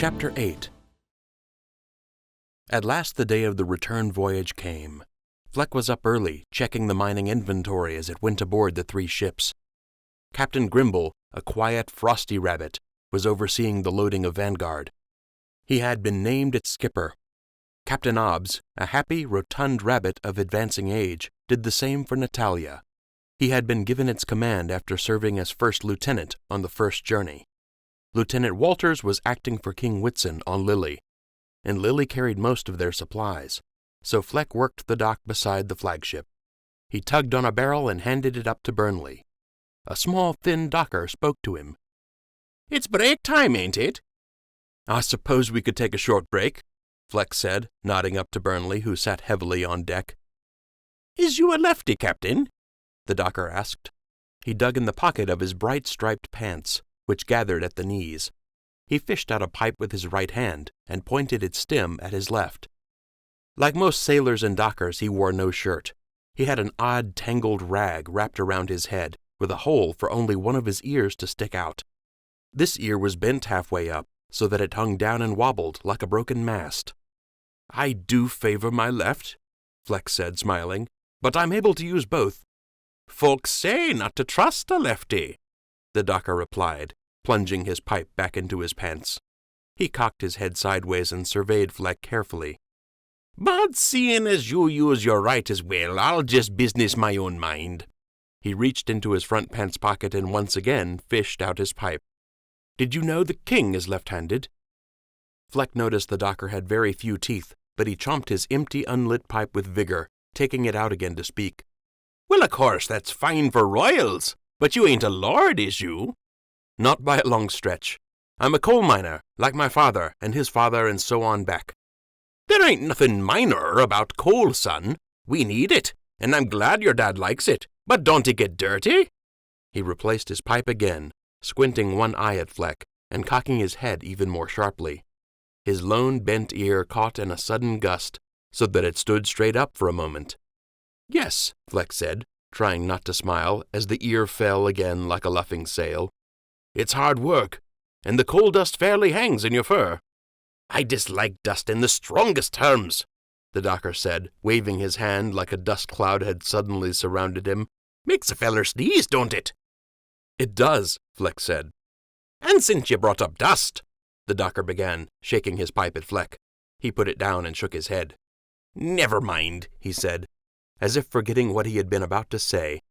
Chapter 8. At last the day of the return voyage came. Fleck was up early, checking the mining inventory as it went aboard the 3 ships. Captain Grimble, a quiet, frosty rabbit, was overseeing the loading of Vanguard. He had been named its skipper. Captain Obbs, a happy, rotund rabbit of advancing age, did the same for Natalia. He had been given its command after serving as first lieutenant on the first journey. Lieutenant Walters was acting for King Whitson on Lily, and Lily carried most of their supplies, so Fleck worked the dock beside the flagship. He tugged on a barrel and handed it up to Burnley. A small, thin docker spoke to him. "It's break time, ain't it?" "I suppose we could take a short break," Fleck said, nodding up to Burnley, who sat heavily on deck. "Is you a lefty, Captain?" the docker asked. He dug in the pocket of his bright striped pants, which gathered at the knees. He fished out a pipe with his right hand and pointed its stem at his left. Like most sailors and dockers, he wore no shirt. He had an odd, tangled rag wrapped around his head, with a hole for only one of his ears to stick out. This ear was bent halfway up, so that it hung down and wobbled like a broken mast. "I do favor my left," Fleck said, smiling, "but I'm able to use both." "Folks say not to trust a lefty," the docker replied, plunging his pipe back into his pants. He cocked his head sideways and surveyed Fleck carefully. "But seeing as you use your right as well, I'll just business my own mind." He reached into his front pants pocket and once again fished out his pipe. "Did you know the king is left-handed?" Fleck noticed the docker had very few teeth, but he chomped his empty, unlit pipe with vigor, taking it out again to speak. "Well, of course, that's fine for royals, but you ain't a lord, is you?" "Not by a long stretch. I'm a coal miner, like my father and his father and so on back." "There ain't nothing minor about coal, son. We need it, and I'm glad your dad likes it, but don't it get dirty?" He replaced his pipe again, squinting one eye at Fleck and cocking his head even more sharply. His lone bent ear caught in a sudden gust, so that it stood straight up for a moment. "Yes," Fleck said, trying not to smile as the ear fell again like a luffing sail. "It's hard work, and the coal dust fairly hangs in your fur." "I dislike dust in the strongest terms," the docker said, waving his hand like a dust cloud had suddenly surrounded him. "Makes a feller sneeze, don't it?" "It does," Fleck said. "And since you brought up dust," the docker began, shaking his pipe at Fleck. He put it down and shook his head. "Never mind," he said, as if forgetting what he had been about to say.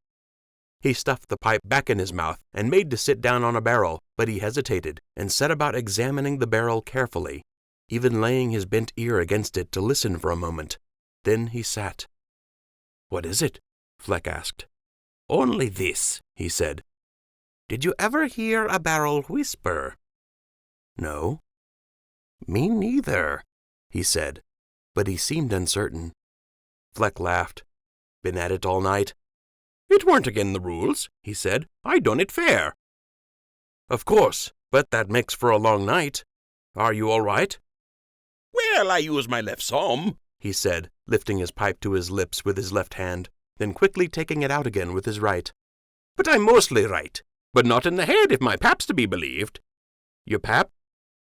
He stuffed the pipe back in his mouth and made to sit down on a barrel, but he hesitated and set about examining the barrel carefully, even laying his bent ear against it to listen for a moment. Then he sat. "What is it?" Fleck asked. "Only this," he said. "Did you ever hear a barrel whisper?" "No." "Me neither," he said, but he seemed uncertain. Fleck laughed. "Been at it all night?" "It weren't again the rules," he said. "I done it fair." "Of course, but that makes for a long night. Are you all right?" "Well, I use my left some," he said, lifting his pipe to his lips with his left hand, then quickly taking it out again with his right. "But I'm mostly right, but not in the head if my pap's to be believed." "Your pap?"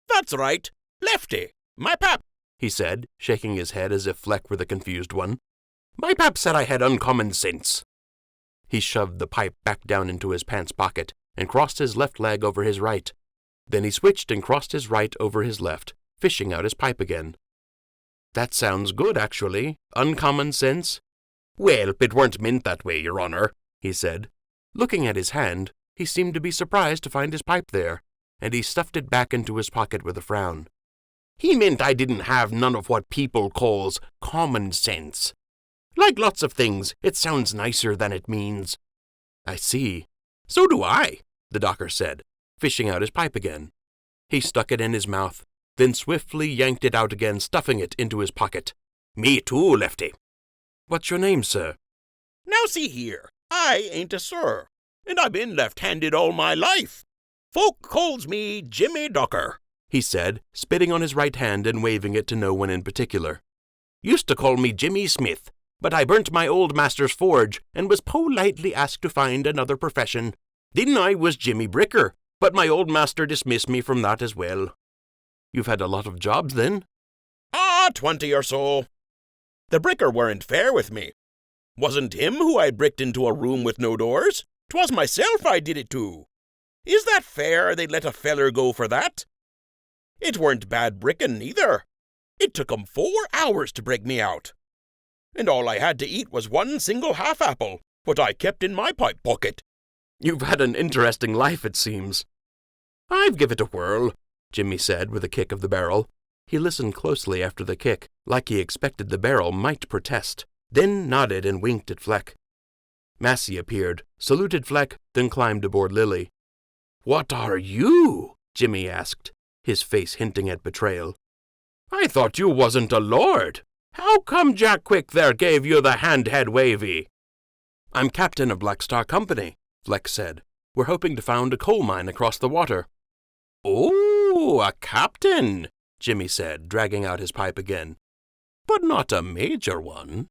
"That's right. Lefty. My pap," he said, shaking his head as if Fleck were the confused one. "My pap said I had uncommon sense." He shoved the pipe back down into his pants pocket and crossed his left leg over his right. Then he switched and crossed his right over his left, fishing out his pipe again. "That sounds good, actually. Uncommon sense." "Well, it weren't meant that way, Your Honor," he said. Looking at his hand, he seemed to be surprised to find his pipe there, and he stuffed it back into his pocket with a frown. "He meant I didn't have none of what people calls common sense. Like lots of things, it sounds nicer than it means." "I see." "So do I," the docker said, fishing out his pipe again. He stuck it in his mouth, then swiftly yanked it out again, stuffing it into his pocket. "Me too, Lefty." "What's your name, sir?" "Now see here, I ain't a sir, and I've been left-handed all my life. Folk calls me Jimmy Docker," he said, spitting on his right hand and waving it to no one in particular. "Used to call me Jimmy Smith, but I burnt my old master's forge and was politely asked to find another profession. Then I was Jimmy Bricker, but my old master dismissed me from that as well." You've had a lot of jobs then? 20 or so. The bricker weren't fair with me. Wasn't him who I bricked into a room with no doors. 'Twas myself I did it to. Is that fair they'd let a feller go for that? It weren't bad brickin' neither. It took 'em 4 hours to break me out. And all I had to eat was one single half-apple, what I kept in my pipe pocket. You've had an interesting life, it seems. I've give it a whirl, Jimmy said with a kick of the barrel. He listened closely after the kick, like he expected the barrel might protest, then nodded and winked at Fleck. Massey appeared, saluted Fleck, then climbed aboard Lily. What are you? Jimmy asked, his face hinting at betrayal. I thought you wasn't a lord. How come Jack Quick there gave you the hand-head wavy? I'm captain of Black Star Company, Fleck said. We're hoping to found a coal mine across the water. Oh, a captain, Jimmy said, dragging out his pipe again. But not a major one.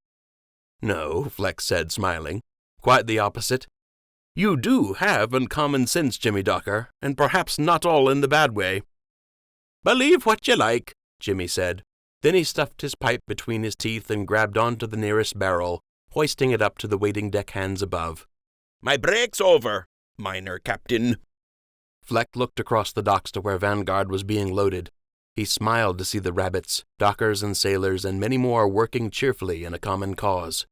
No, Fleck said, smiling. Quite the opposite. You do have uncommon sense, Jimmy Docker, and perhaps not all in the bad way. Believe what you like, Jimmy said. Then he stuffed his pipe between his teeth and grabbed onto the nearest barrel, hoisting it up to the waiting deckhands above. My break's over, minor captain. Fleck looked across the docks to where Vanguard was being loaded. He smiled to see the rabbits, dockers and sailors, and many more working cheerfully in a common cause.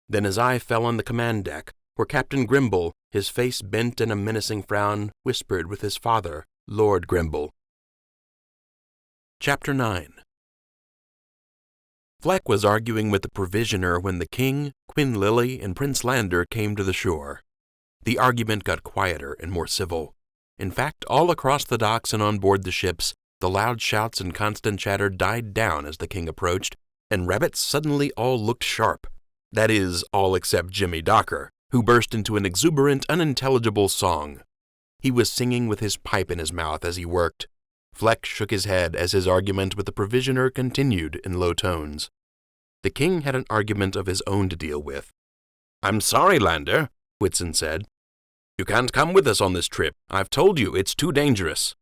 Then his eye fell on the command deck, where Captain Grimble, his face bent in a menacing frown, whispered with his father, Lord Grimble. Chapter 9. Fleck was arguing with the provisioner when the king, Queen Lily, and Prince Lander came to the shore. The argument got quieter and more civil. In fact, all across the docks and on board the ships, the loud shouts and constant chatter died down as the king approached, and rabbits suddenly all looked sharp. That is, all except Jimmy Docker, who burst into an exuberant, unintelligible song. He was singing with his pipe in his mouth as he worked. Fleck shook his head as his argument with the provisioner continued in low tones. The king had an argument of his own to deal with. I'm sorry, Lander, Whitson said. You can't come with us on this trip. I've told you it's too dangerous.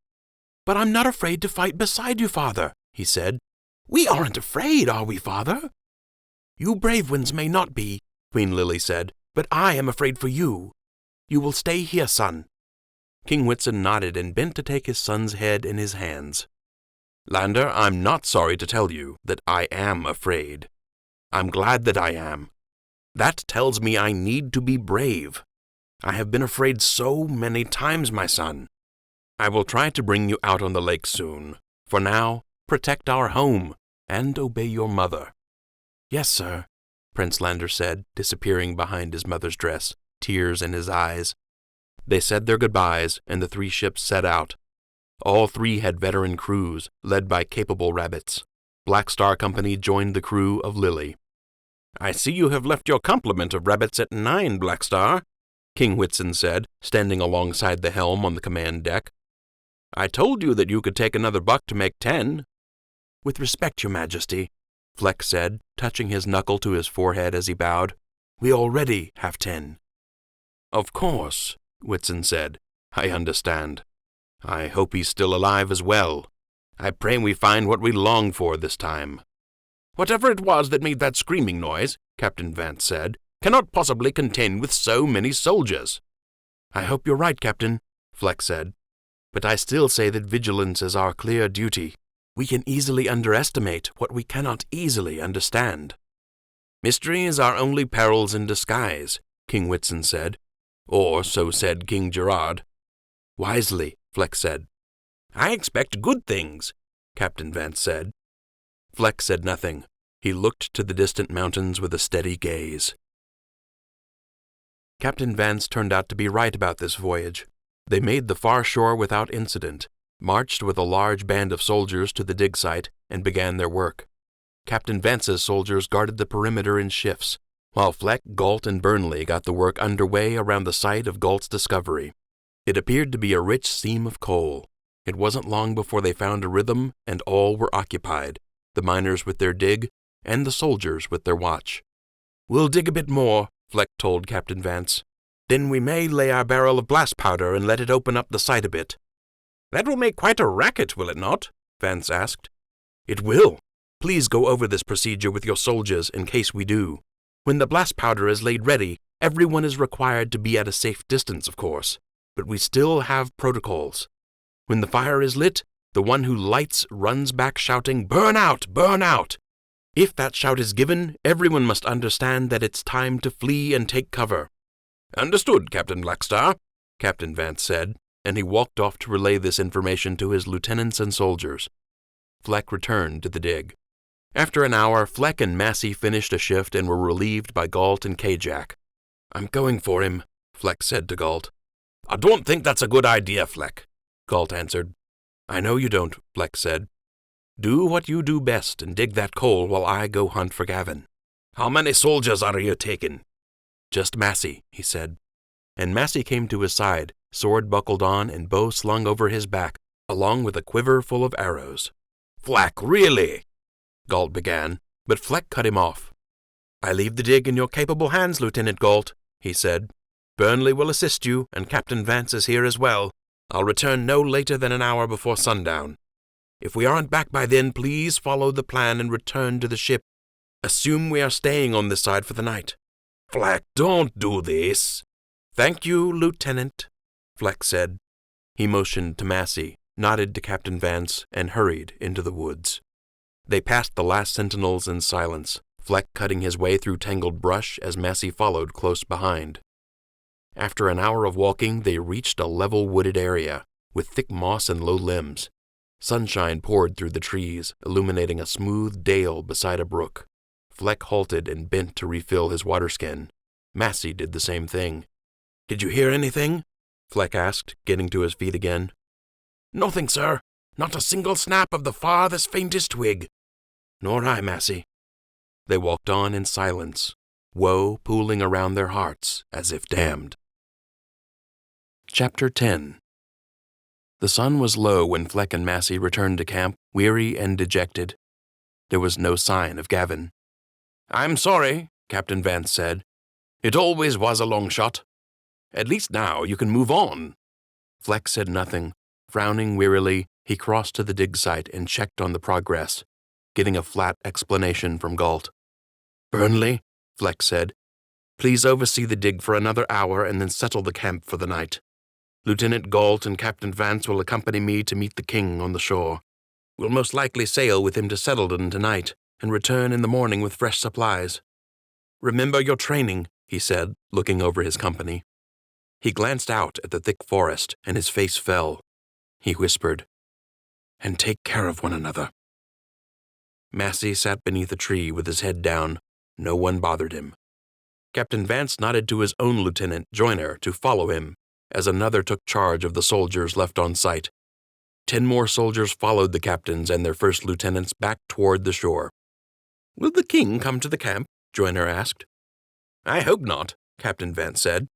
But I'm not afraid to fight beside you, father, he said. We aren't afraid, are we, father? You brave ones may not be, Queen Lily said, but I am afraid for you. You will stay here, son. King Whitson nodded and bent to take his son's head in his hands. Lander, I'm not sorry to tell you that I am afraid. I'm glad that I am. That tells me I need to be brave. I have been afraid so many times, my son. I will try to bring you out on the lake soon. For now, protect our home and obey your mother. Yes, sir, Prince Lander said, disappearing behind his mother's dress, tears in his eyes. They said their goodbyes, and the 3 ships set out. All 3 had veteran crews, led by capable rabbits. Black Star Company joined the crew of Lily. I see you have left your complement of rabbits at 9, Black Star, King Whitson said, standing alongside the helm on the command deck. I told you that you could take another buck to make 10. With respect, your majesty, Fleck said, touching his knuckle to his forehead as he bowed. We already have 10. Of course, Whitson said. I understand. I hope he's still alive as well. I pray we find what we long for this time. Whatever it was that made that screaming noise, Captain Vance said, cannot possibly contend with so many soldiers. I hope you're right, Captain, Fleck said. But I still say that vigilance is our clear duty. We can easily underestimate what we cannot easily understand. Mystery is our only perils in disguise, King Whitson said. Or so said King Gerard. Wisely, Fleck said. I expect good things, Captain Vance said. Fleck said nothing. He looked to the distant mountains with a steady gaze. Captain Vance turned out to be right about this voyage. They made the far shore without incident, marched with a large band of soldiers to the dig site, and began their work. Captain Vance's soldiers guarded the perimeter in shifts, while Fleck, Galt, and Burnley got the work underway around the site of Galt's discovery. It appeared to be a rich seam of coal. It wasn't long before they found a rhythm, and all were occupied, the miners with their dig, and the soldiers with their watch. We'll dig a bit more, Fleck told Captain Vance. Then we may lay our barrel of blast powder and let it open up the site a bit. That will make quite a racket, will it not? Vance asked. It will. Please go over this procedure with your soldiers in case we do. When the blast powder is laid ready, everyone is required to be at a safe distance, of course, but we still have protocols. When the fire is lit, the one who lights runs back shouting, "Burn out! Burn out!" If that shout is given, everyone must understand that it's time to flee and take cover. Understood, Captain Blackstar, Captain Vance said, and he walked off to relay this information to his lieutenants and soldiers. Fleck returned to the dig. After an hour, Fleck and Massey finished a shift and were relieved by Galt and Kajak. I'm going for him, Fleck said to Galt. I don't think that's a good idea, Fleck, Galt answered. I know you don't, Fleck said. Do what you do best and dig that coal while I go hunt for Gavin. How many soldiers are you taking? Just Massey, he said. And Massey came to his side, sword buckled on and bow slung over his back, along with a quiver full of arrows. Fleck, really? Galt began, but Fleck cut him off. I leave the dig in your capable hands, Lieutenant Galt, he said. Burnley will assist you, and Captain Vance is here as well. I'll return no later than an hour before sundown. If we aren't back by then, please follow the plan and return to the ship. Assume we are staying on this side for the night. Fleck, don't do this. Thank you, Lieutenant, Fleck said. He motioned to Massey, nodded to Captain Vance, and hurried into the woods. They passed the last sentinels in silence, Fleck cutting his way through tangled brush as Massey followed close behind. After an hour of walking, they reached a level wooded area, with thick moss and low limbs. Sunshine poured through the trees, illuminating a smooth dale beside a brook. Fleck halted and bent to refill his waterskin. Massey did the same thing. Did you hear anything? Fleck asked, getting to his feet again. Nothing, sir. Not a single snap of the farthest faintest twig. Nor I, Massey. They walked on in silence, woe pooling around their hearts as if damned. Chapter 10. The sun was low when Fleck and Massey returned to camp, weary and dejected. There was no sign of Gavin. I'm sorry, Captain Vance said. It always was a long shot. At least now you can move on. Fleck said nothing. Frowning wearily, he crossed to the dig site and checked on the progress, getting a flat explanation from Galt. Burnley, Fleck said, please oversee the dig for another hour and then settle the camp for the night. Lieutenant Galt and Captain Vance will accompany me to meet the king on the shore. We'll most likely sail with him to Settledon tonight and return in the morning with fresh supplies. Remember your training, he said, looking over his company. He glanced out at the thick forest, and his face fell. He whispered, and take care of one another. Massey sat beneath a tree with his head down. No one bothered him. Captain Vance nodded to his own lieutenant, Joyner, to follow him, as another took charge of the soldiers left on site. 10 more soldiers followed the captains and their first lieutenants back toward the shore. Will the king come to the camp? Joyner asked. I hope not, Captain Vance said.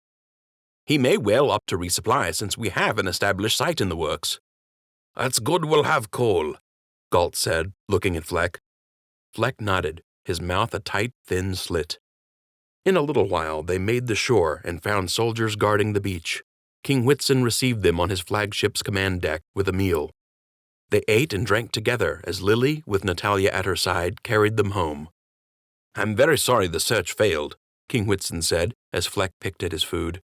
He may well opt to resupply since we have an established site in the works. That's good we'll have coal, Galt said, looking at Fleck. Fleck nodded, his mouth a tight, thin slit. In a little while they made the shore and found soldiers guarding the beach. King Whitson received them on his flagship's command deck with a meal. They ate and drank together as Lily, with Natalia at her side, carried them home. I'm very sorry the search failed, King Whitson said, as Fleck picked at his food.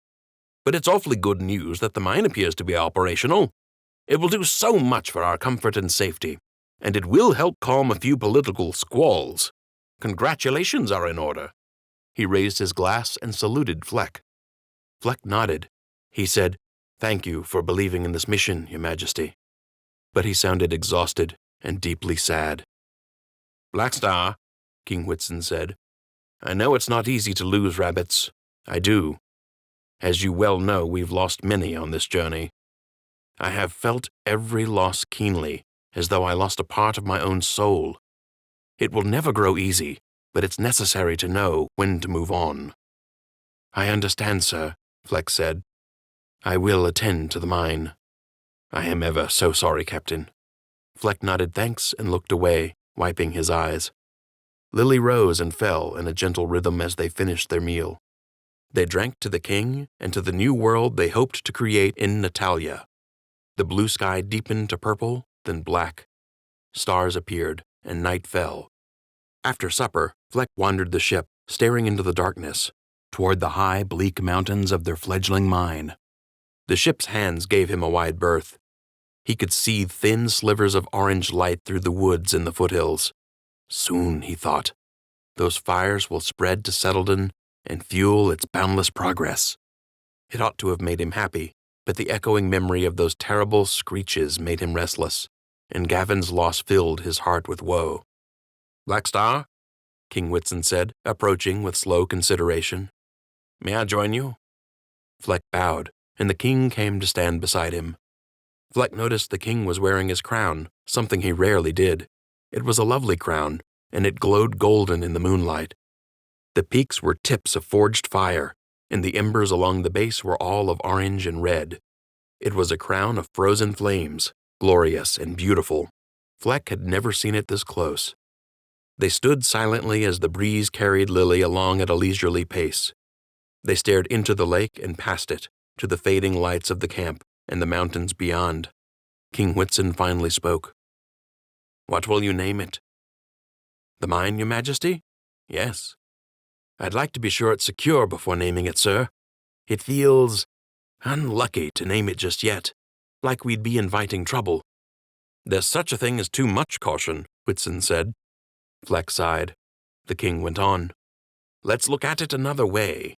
But it's awfully good news that the mine appears to be operational. It will do so much for our comfort and safety, and it will help calm a few political squalls. Congratulations are in order. He raised his glass and saluted Fleck. Fleck nodded. He said, Thank you for believing in this mission, Your Majesty. But he sounded exhausted and deeply sad. Blackstar, King Whitson said, I know it's not easy to lose rabbits. I do. As you well know, we've lost many on this journey. I have felt every loss keenly, as though I lost a part of my own soul. It will never grow easy, but it's necessary to know when to move on. I understand, sir, Fleck said. I will attend to the mine. I am ever so sorry, Captain. Fleck nodded thanks and looked away, wiping his eyes. Lily rose and fell in a gentle rhythm as they finished their meal. They drank to the king and to the new world they hoped to create in Natalia. The blue sky deepened to purple, then black. stars appeared, and night fell. After supper, Fleck wandered the ship, staring into the darkness, toward the high, bleak mountains of their fledgling mine. The ship's hands gave him a wide berth. He could see thin slivers of orange light through the woods in the foothills. Soon, he thought, those fires will spread to Settledon and fuel its boundless progress. It ought to have made him happy, but the echoing memory of those terrible screeches made him restless, and Gavin's loss filled his heart with woe. "Black Star?" King Whitson said, approaching with slow consideration. "May I join you?" Fleck bowed, and the king came to stand beside him. Fleck noticed the king was wearing his crown, something he rarely did. It was a lovely crown, and it glowed golden in the moonlight. The peaks were tips of forged fire, and the embers along the base were all of orange and red. It was a crown of frozen flames, glorious and beautiful. Fleck had never seen it this close. They stood silently as the breeze carried Lily along at a leisurely pace. They stared into the lake and past it, to the fading lights of the camp and the mountains beyond. King Whitson finally spoke. "What will you name it?" "The mine, Your Majesty?" "Yes." "I'd like to be sure it's secure before naming it, sir. It feels unlucky to name it just yet, like we'd be inviting trouble." "There's such a thing as too much caution," Whitson said. Fleck sighed. The king went on. "Let's look at it another way.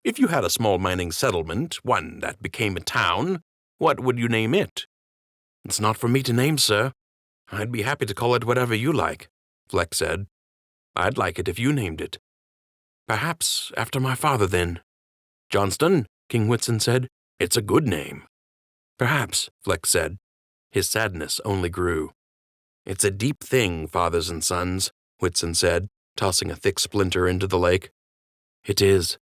If you had a small mining settlement, one that became a town, what would you name it?" "It's not for me to name, sir. I'd be happy to call it whatever you like," Fleck said. "I'd like it if you named it." "Perhaps after my father, then." "Johnston," King Whitson said. "It's a good name." "Perhaps," Fleck said. His sadness only grew. "It's a deep thing, fathers and sons," Whitson said, tossing a thick splinter into the lake. "It is."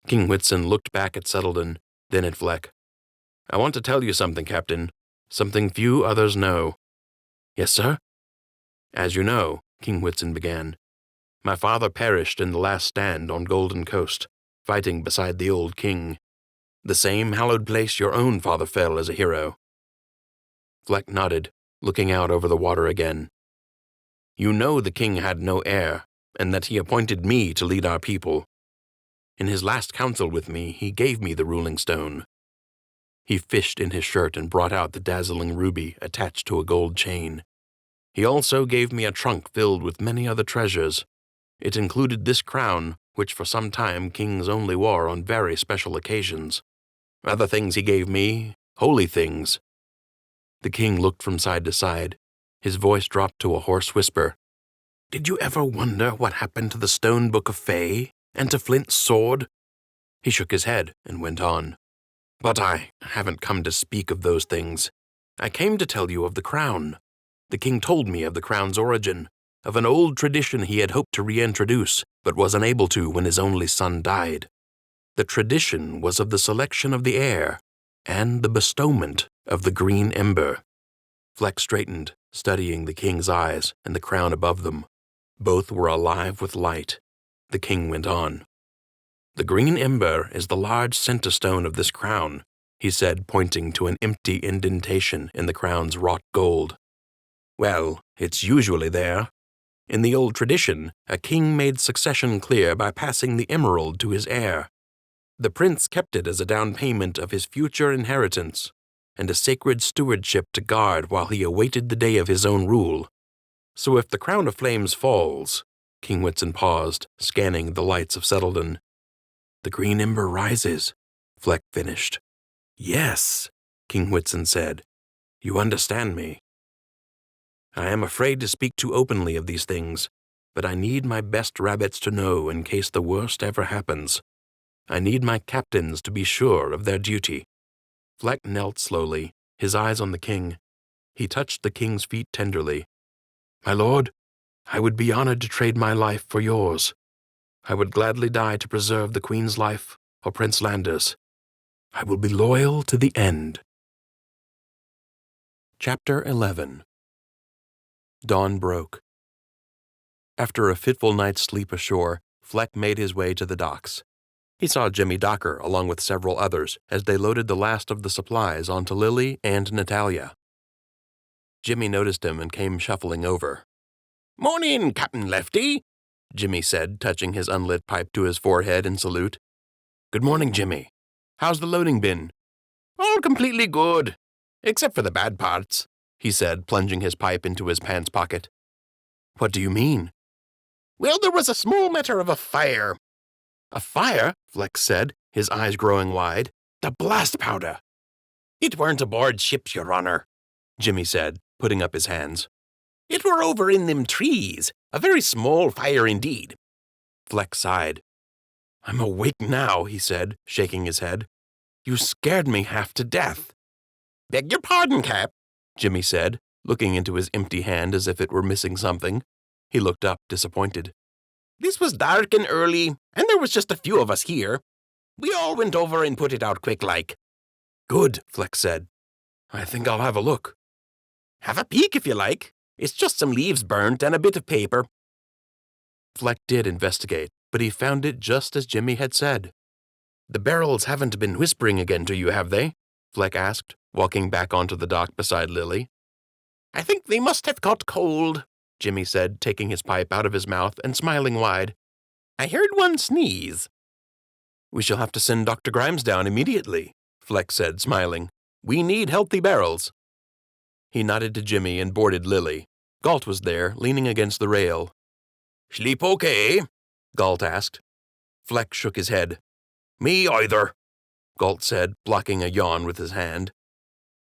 King Whitson looked back at Settledon, then at Fleck. "I want to tell you something, Captain. Something few others know." "Yes, sir?" "As you know," King Whitson began, "my father perished in the last stand on Golden Coast, fighting beside the old king. The same hallowed place your own father fell as a hero." Fleck nodded, looking out over the water again. "You know the king had no heir, and that he appointed me to lead our people. In his last council with me, he gave me the ruling stone." He fished in his shirt and brought out the dazzling ruby attached to a gold chain. "He also gave me a trunk filled with many other treasures. It included this crown, which for some time kings only wore on very special occasions. Other things he gave me, holy things." The king looked from side to side. His voice dropped to a hoarse whisper. "Did you ever wonder what happened to the stone book of Fay and to Flint's sword?" He shook his head and went on. "But I haven't come to speak of those things. I came to tell you of the crown. The king told me of the crown's origin, of an old tradition he had hoped to reintroduce, but was unable to when his only son died. The tradition was of the selection of the heir and the bestowment of the green ember." Fleck straightened, studying the king's eyes and the crown above them. Both were alive with light. The king went on. "The green ember is the large center stone of this crown," he said, pointing to an empty indentation in the crown's wrought gold. "Well, it's usually there. In the old tradition, a king made succession clear by passing the emerald to his heir. The prince kept it as a down payment of his future inheritance, and a sacred stewardship to guard while he awaited the day of his own rule. So if the crown of flames falls—" King Whitson paused, scanning the lights of Settledon. "The green ember rises," Fleck finished. "Yes," King Whitson said. "You understand me. I am afraid to speak too openly of these things, but I need my best rabbits to know in case the worst ever happens. I need my captains to be sure of their duty." Fleck knelt slowly, his eyes on the king. He touched the king's feet tenderly. "My lord, I would be honored to trade my life for yours. I would gladly die to preserve the queen's life or Prince Lander's. I will be loyal to the end." Chapter 11. Dawn broke. After a fitful night's sleep ashore, Fleck made his way to the docks. He saw Jimmy Docker along with several others as they loaded the last of the supplies onto Lily and Natalia. Jimmy noticed him and came shuffling over. "Morning, Captain Lefty," Jimmy said, touching his unlit pipe to his forehead in salute. "Good morning, Jimmy. How's the loading been?" "All completely good, except for the bad parts," he said, plunging his pipe into his pants pocket. "What do you mean?" "Well, there was a small matter of a fire." "A fire?" Fleck said, his eyes growing wide. "The blast powder." "It weren't aboard ship, Your Honor," Jimmy said, putting up his hands. "It were over in them trees. A very small fire indeed." Fleck sighed. "I'm awake now," he said, shaking his head. "You scared me half to death." "Beg your pardon, Cap," Jimmy said, looking into his empty hand as if it were missing something. He looked up, disappointed. "This was dark and early, and there was just a few of us here. We all went over and put it out quick like." "Good," Fleck said. "I think I'll have a look." "Have a peek if you like. It's just some leaves burnt and a bit of paper." Fleck did investigate, but he found it just as Jimmy had said. "The barrels haven't been whispering again to you, have they?" Fleck asked, walking back onto the dock beside Lily. "I think they must have caught cold," Jimmy said, taking his pipe out of his mouth and smiling wide. "I heard one sneeze." "We shall have to send Dr. Grimes down immediately," Fleck said, smiling. "We need healthy barrels." He nodded to Jimmy and boarded Lily. Galt was there, leaning against the rail. "Sleep okay?" Galt asked. Fleck shook his head. "Me either," Galt said, blocking a yawn with his hand.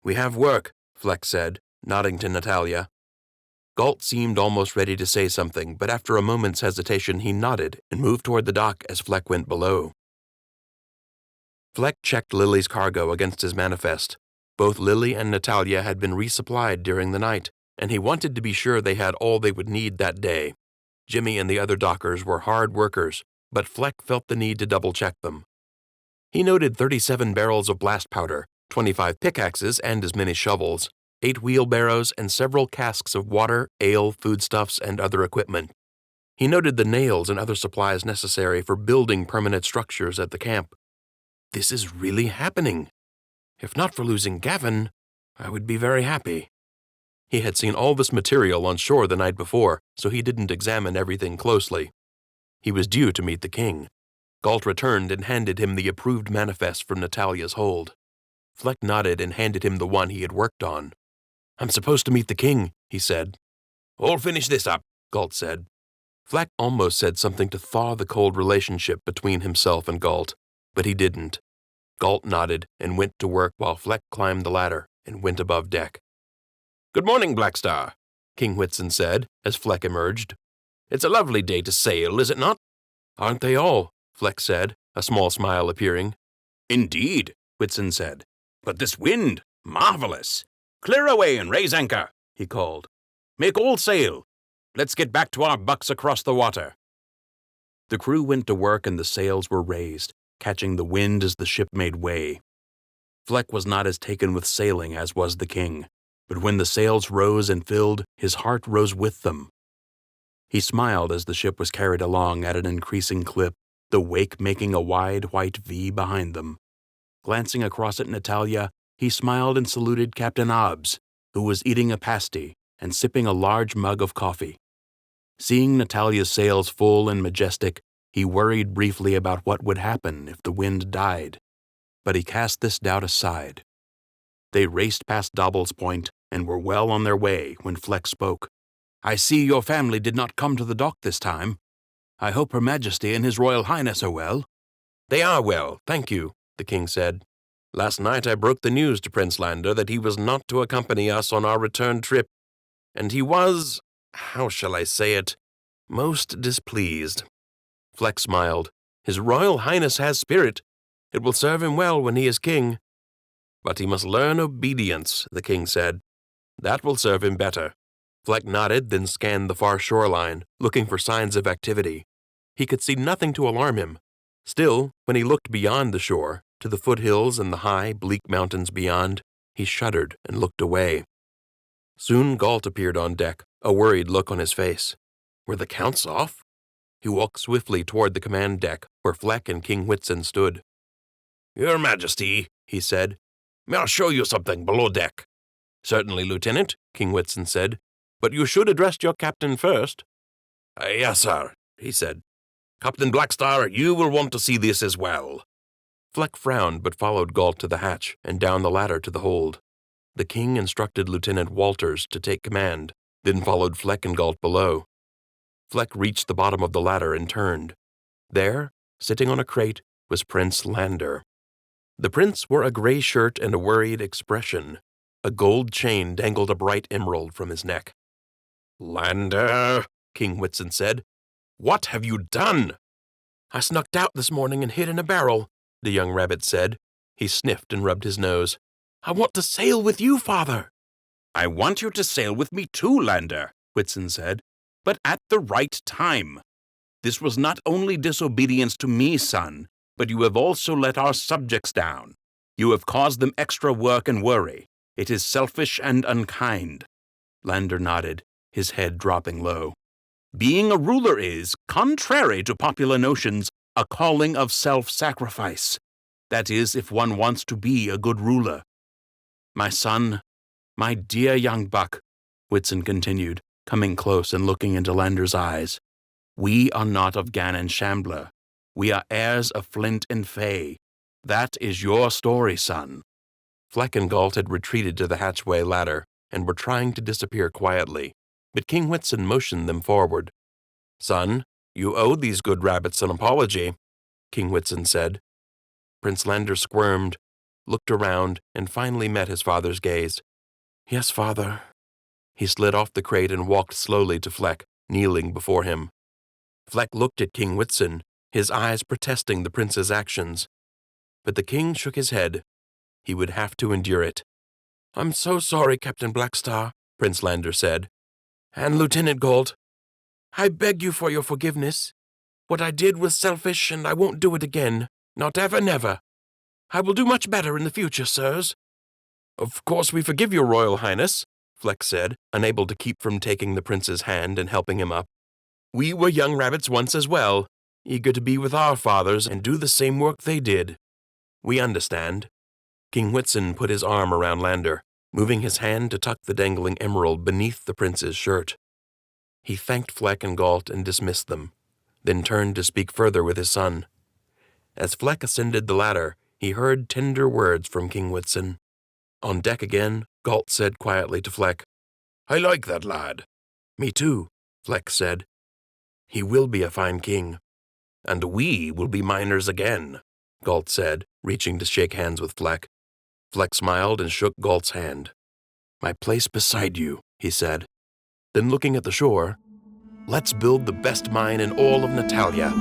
"We have work," Fleck said, nodding to Natalia. Galt seemed almost ready to say something, but after a moment's hesitation he nodded and moved toward the dock as Fleck went below. Fleck checked Lily's cargo against his manifest. Both Lily and Natalia had been resupplied during the night, and he wanted to be sure they had all they would need that day. Jimmy and the other dockers were hard workers, but Fleck felt the need to double-check them. He noted 37 barrels of blast powder, 25 pickaxes and as many shovels, 8 wheelbarrows, and several casks of water, ale, foodstuffs, and other equipment. He noted the nails and other supplies necessary for building permanent structures at the camp. This is really happening. If not for losing Gavin, I would be very happy. He had seen all this material on shore the night before, so he didn't examine everything closely. He was due to meet the king. Galt returned and handed him the approved manifest from Natalia's hold. Fleck nodded and handed him the one he had worked on. "I'm supposed to meet the king," he said. "I'll finish this up," Galt said. Fleck almost said something to thaw the cold relationship between himself and Galt, but he didn't. Galt nodded and went to work while Fleck climbed the ladder and went above deck. "Good morning, Blackstar," King Whitson said as Fleck emerged. "It's a lovely day to sail, is it not?" "Aren't they all?" Fleck said, a small smile appearing. "Indeed," Whitson said. "But this wind, marvelous. Clear away and raise anchor," he called. "Make all sail. Let's get back to our bucks across the water." The crew went to work and the sails were raised, catching the wind as the ship made way. Fleck was not as taken with sailing as was the king, but when the sails rose and filled, his heart rose with them. He smiled as the ship was carried along at an increasing clip, the wake making a wide white V behind them. Glancing across at Natalia, he smiled and saluted Captain Obbs, who was eating a pasty and sipping a large mug of coffee. Seeing Natalia's sails full and majestic, he worried briefly about what would happen if the wind died. But he cast this doubt aside. They raced past Dobble's Point and were well on their way when Fleck spoke. "I see your family did not come to the dock this time. I hope Her Majesty and His Royal Highness are well." "They are well, thank you," the king said. "Last night I broke the news to Prince Lander that he was not to accompany us on our return trip, and he was, how shall I say it, most displeased." Fleck smiled. "His Royal Highness has spirit. It will serve him well when he is king." "But he must learn obedience," the king said. "That will serve him better." Fleck nodded, then scanned the far shoreline, looking for signs of activity. He could see nothing to alarm him. Still, when he looked beyond the shore, to the foothills and the high, bleak mountains beyond, he shuddered and looked away. Soon Galt appeared on deck, a worried look on his face. Were the counts off? He walked swiftly toward the command deck, where Fleck and King Whitson stood. "Your Majesty," he said, "may I show you something below deck?" "Certainly, Lieutenant. King Whitson said, "but you should address your captain first." Yes, sir, he said. Captain Blackstar, you will want to see this as well. Fleck frowned but followed Galt to the hatch and down the ladder to the hold. The king instructed Lieutenant Walters to take command, then followed Fleck and Galt below. Fleck reached the bottom of the ladder and turned. There, sitting on a crate, was Prince Lander. The prince wore a gray shirt and a worried expression. A gold chain dangled a bright emerald from his neck. "Lander," King Whitson said, "what have you done?" "I snuck out this morning and hid in a barrel," the young rabbit said. He sniffed and rubbed his nose. "I want to sail with you, father." "I want you to sail with me too, Lander," Whitson said, "but at the right time. This was not only disobedience to me, son, but you have also let our subjects down. You have caused them extra work and worry. It is selfish and unkind." Lander nodded, his head dropping low. "Being a ruler is, contrary to popular notions, a calling of self-sacrifice. That is, if one wants to be a good ruler." "My son, my dear young buck," Whitson continued, coming close and looking into Lander's eyes, "we are not of Gan and Shambler. We are heirs of Flint and Fay. That is your story, son." Fleck and Galt had retreated to the hatchway ladder and were trying to disappear quietly, but King Whitson motioned them forward. "Son, you owe these good rabbits an apology," King Whitson said. Prince Lander squirmed, looked around, and finally met his father's gaze. "Yes, father." He slid off the crate and walked slowly to Fleck, kneeling before him. Fleck looked at King Whitson, his eyes protesting the prince's actions. But the king shook his head. He would have to endure it. "I'm so sorry, Captain Blackstar," Prince Lander said. "And Lieutenant Galt. I beg you for your forgiveness. What I did was selfish, and I won't do it again. Not ever, never. I will do much better in the future, sirs." "Of course we forgive your Royal Highness," Fleck said, unable to keep from taking the prince's hand and helping him up. "We were young rabbits once as well, eager to be with our fathers and do the same work they did. We understand." King Whitson put his arm around Lander, moving his hand to tuck the dangling emerald beneath the prince's shirt. He thanked Fleck and Galt and dismissed them, then turned to speak further with his son. As Fleck ascended the ladder, he heard tender words from King Whitson. On deck again, Galt said quietly to Fleck, "I like that lad." "Me too," Fleck said. "He will be a fine king." "And we will be miners again," Galt said, reaching to shake hands with Fleck. Fleck smiled and shook Galt's hand. "My place beside you," he said. Then looking at the shore, "Let's build the best mine in all of Natalia."